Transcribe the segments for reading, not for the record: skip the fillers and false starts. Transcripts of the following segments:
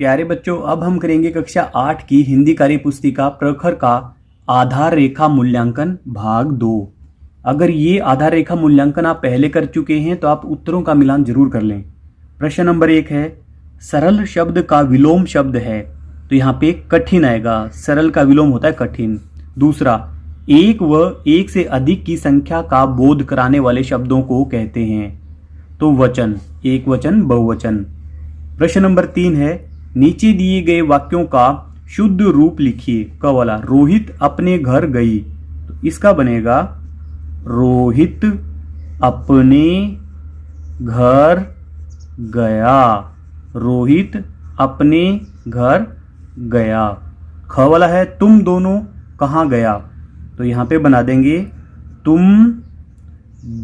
प्यारे बच्चों, अब हम करेंगे कक्षा 8 की हिंदी कार्य पुस्तिका प्रखर का आधार रेखा मूल्यांकन भाग 2। अगर ये आधार रेखा मूल्यांकन आप पहले कर चुके हैं तो आप उत्तरों का मिलान जरूर कर लें। प्रश्न नंबर 1 है, सरल शब्द का विलोम शब्द है, तो यहाँ पे कठिन आएगा। सरल का विलोम होता है कठिन। दूसरा, एक व एक से अधिक की संख्या का बोध कराने वाले शब्दों को कहते हैं, तो वचन, एक वचन, बहुवचन। प्रश्न नंबर 3 है, नीचे दिए गए वाक्यों का शुद्ध रूप लिखिए। क वाला, रोहित अपने घर गई, तो इसका बनेगा रोहित अपने घर गया। रोहित अपने घर गया। ख वाला है, तुम दोनों कहाँ गया, तो यहां पे बना देंगे तुम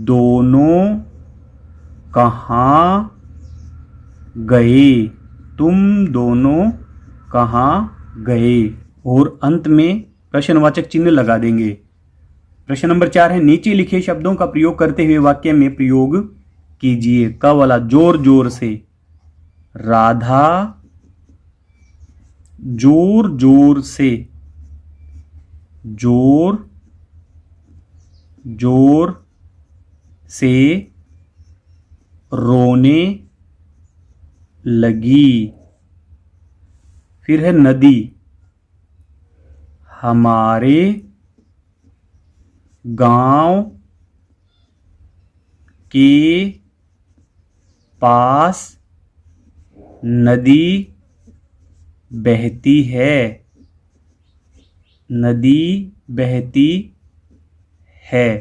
दोनों कहाँ गए। तुम दोनों कहाँ गए। और अंत में प्रश्नवाचक चिन्ह लगा देंगे। प्रश्न नंबर 4 है, नीचे लिखे शब्दों का प्रयोग करते हुए वाक्य में प्रयोग कीजिए। क वाला, जोर जोर से, राधा जोर जोर से, जोर जोर से रोने लगी। फिर है नदी, हमारे गांव के पास नदी बहती है। नदी बहती है।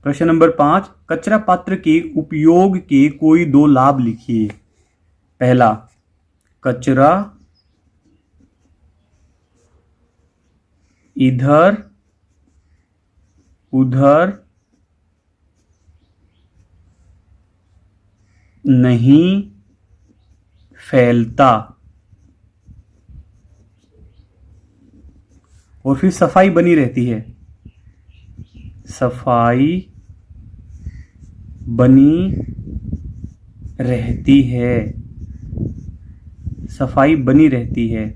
प्रश्न नंबर 5, कचरा पात्र के उपयोग के कोई 2 लाभ लिखिए। पहला, कचरा इधर उधर नहीं फैलता। और फिर सफाई बनी रहती है। सफाई बनी रहती है। सफाई बनी रहती है।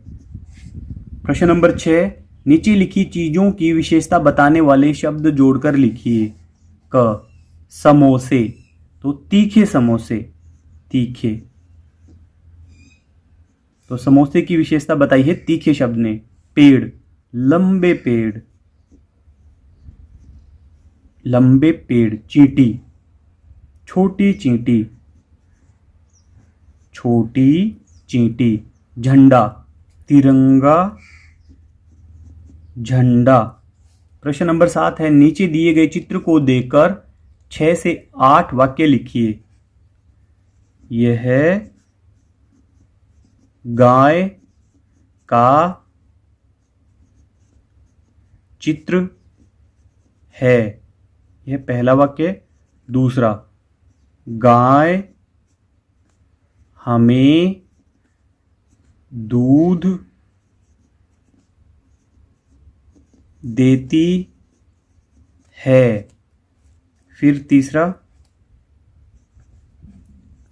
प्रश्न नंबर 6, नीचे लिखी चीजों की विशेषता बताने वाले शब्द जोड़कर लिखिए। क, समोसे, तो तीखे समोसे, तीखे। तो समोसे की विशेषता बताई है तीखे शब्द ने। पेड़, लंबे पेड़, लंबे पेड़। चींटी, छोटी चींटी, छोटी चींटी। झंडा, तिरंगा झंडा। प्रश्न नंबर 7 है, नीचे दिए गए चित्र को देखकर 6 से 8 वाक्य लिखिए। यह गाय का चित्र है, यह पहला वाक्य। दूसरा, गाय हमें दूध देती है। फिर तीसरा,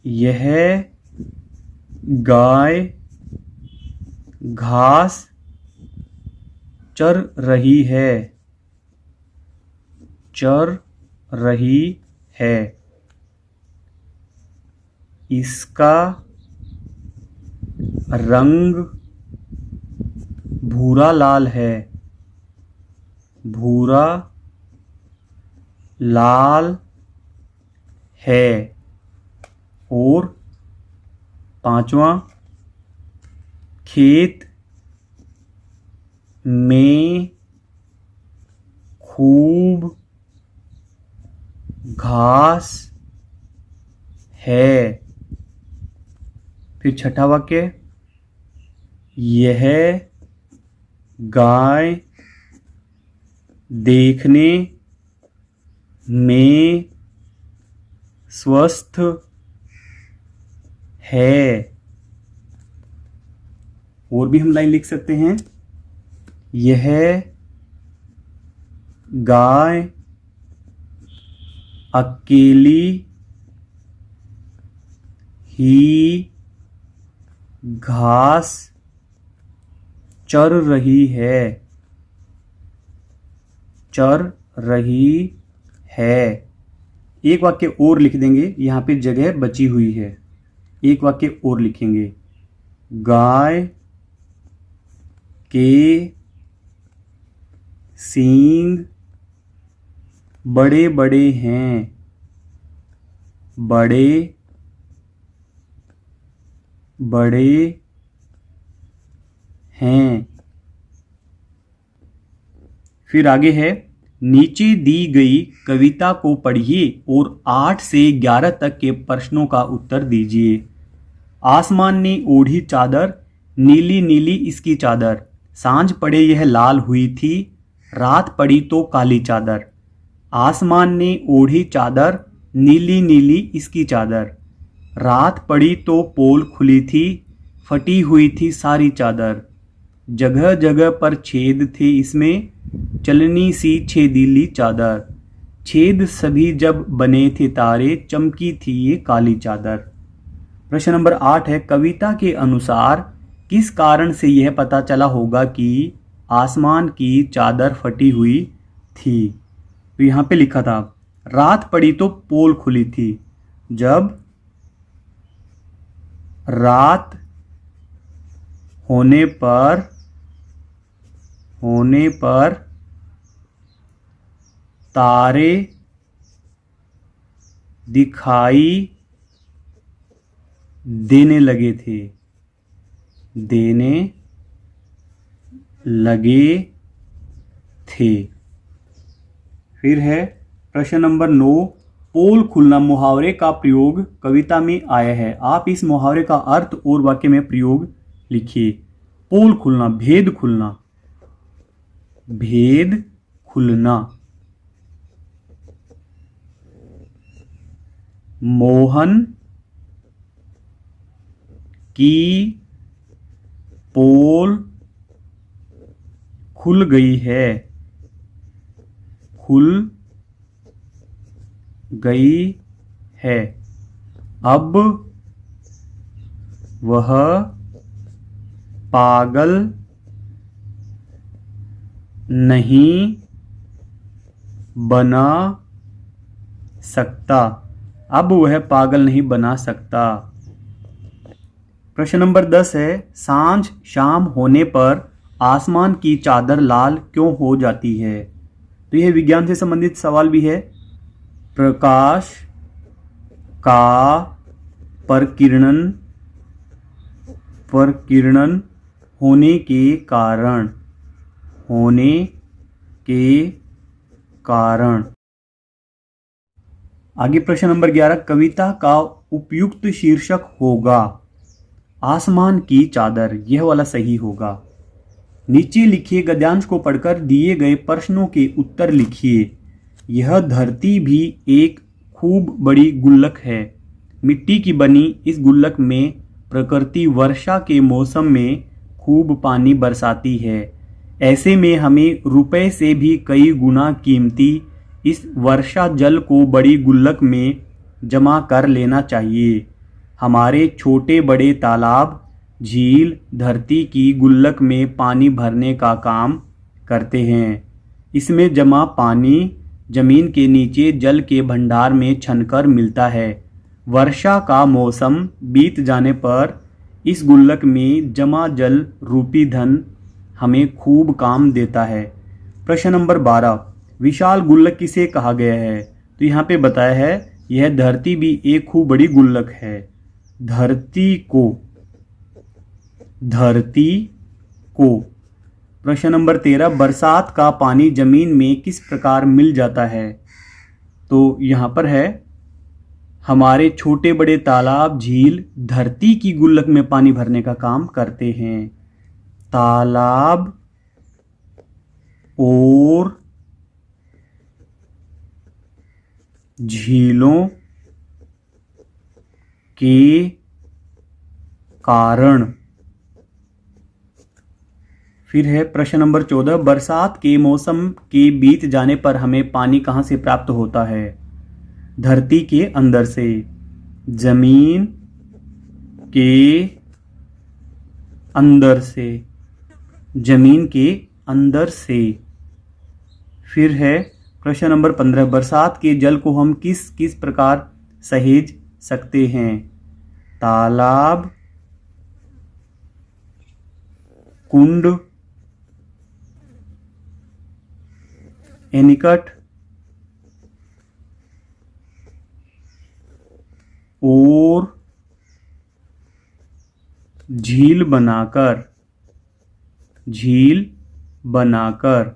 यह गाय घास चर रही है, चर रही है। इसका रंग भूरा लाल है, भूरा लाल है। और पांचवा, खेत में खूब घास है। फिर छठा वाक्य, यह गाय देखने में स्वस्थ है। और भी हम लाइन लिख सकते हैं, यह गाय अकेली ही घास चर रही है, चर रही है। एक वाक्य और लिख देंगे, यहाँ पे जगह बची हुई है, एक वाक्य और लिखेंगे। गाय के सींग बड़े बड़े हैं, बड़े बड़े हैं। फिर आगे है, नीचे दी गई कविता को पढ़िए और 8 से 11 तक के प्रश्नों का उत्तर दीजिए। आसमान ने ओढ़ी चादर, नीली नीली इसकी चादर, सांझ पड़े यह लाल हुई थी, रात पड़ी तो काली चादर। आसमान ने ओढ़ी चादर, नीली नीली इसकी चादर, रात पड़ी तो पोल खुली थी, फटी हुई थी सारी चादर। जगह जगह पर छेद थे इसमें, चलनी सी छेदीली चादर, छेद सभी जब बने थे तारे, चमकी थी ये काली चादर। प्रश्न नंबर 8 है, कविता के अनुसार किस कारण से यह पता चला होगा कि आसमान की चादर फटी हुई थी। तो यहाँ पे लिखा था, रात पड़ी तो पोल खुली थी। जब रात होने पर तारे दिखाई देने लगे थे, देने लगे थे। फिर है प्रश्न नंबर 9, पोल खुलना मुहावरे का प्रयोग कविता में आया है। आप इस मुहावरे का अर्थ और वाक्य में प्रयोग लिखिए। पोल खुलना, भेद खुलना, भेद खुलना। मोहन की पोल खुल गई है, खुल गई है। अब वह पागल नहीं बना सकता, अब वह पागल नहीं बना सकता। प्रश्न नंबर 10 है, सांझ शाम होने पर आसमान की चादर लाल क्यों हो जाती है। तो यह विज्ञान से संबंधित सवाल भी है। प्रकाश का प्रकीर्णन होने के कारण। आगे प्रश्न नंबर 11, कविता का उपयुक्त शीर्षक होगा आसमान की चादर, यह वाला सही होगा। नीचे लिखे गद्यांश को पढ़कर दिए गए प्रश्नों के उत्तर लिखिए। यह धरती भी एक खूब बड़ी गुल्लक है। मिट्टी की बनी इस गुल्लक में प्रकृति वर्षा के मौसम में खूब पानी बरसाती है। ऐसे में हमें रुपए से भी कई गुना कीमती इस वर्षा जल को बड़ी गुल्लक में जमा कर लेना चाहिए। हमारे छोटे बड़े तालाब, झील धरती की गुल्लक में पानी भरने का काम करते हैं। इसमें जमा पानी जमीन के नीचे जल के भंडार में छनकर मिलता है। वर्षा का मौसम बीत जाने पर इस गुल्लक में जमा जल रूपी धन हमें खूब काम देता है। प्रश्न नंबर 12, विशाल गुल्लक किसे कहा गया है। तो यहाँ पे बताया है, यह धरती भी एक खूब बड़ी गुल्लक है। धरती को। प्रश्न नंबर 13, बरसात का पानी जमीन में किस प्रकार मिल जाता है। तो यहाँ पर है, हमारे छोटे बड़े तालाब झील धरती की गुल्लक में पानी भरने का काम करते हैं। तालाब और झीलों के कारण। फिर है प्रश्न नंबर 14, बरसात के मौसम के बीत जाने पर हमें पानी कहाँ से प्राप्त होता है। धरती के अंदर से। जमीन के अंदर से, जमीन के अंदर से। फिर है प्रश्न नंबर 15, बरसात के जल को हम किस किस प्रकार सहेज सकते हैं? तालाब, कुंड, एनीकट और झील बनाकर। झील बनाकर।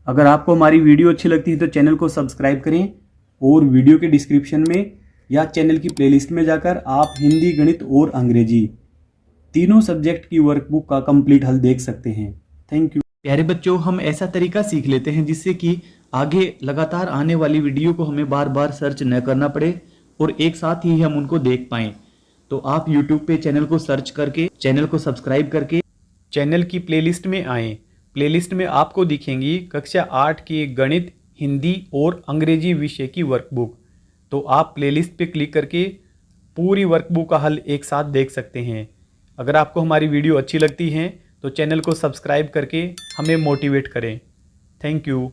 अगर आपको हमारी वीडियो अच्छी लगती है तो चैनल को सब्सक्राइब करें और वीडियो के डिस्क्रिप्शन में या चैनल की प्लेलिस्ट में जाकर आप हिंदी, गणित और अंग्रेजी तीनों सब्जेक्ट की वर्कबुक का कंप्लीट हल देख सकते हैं। Thank you. प्यारे बच्चों, हम ऐसा तरीका सीख लेते हैं जिससे कि आगे लगातार आने वाली वीडियो को हमें बार बार सर्च न करना पड़े और एक साथ ही हम उनको देख पाएं। तो आप YouTube पे चैनल को सर्च करके, चैनल को सब्सक्राइब करके चैनल की प्लेलिस्ट में आएँ। प्लेलिस्ट में आपको दिखेंगी कक्षा 8 की गणित, हिंदी और अंग्रेजी विषय की वर्कबुक। तो आप प्लेलिस्ट पे क्लिक करके पूरी वर्कबुक का हल एक साथ देख सकते हैं। अगर आपको हमारी वीडियो अच्छी लगती है तो चैनल को सब्सक्राइब करके हमें मोटिवेट करें। Thank you.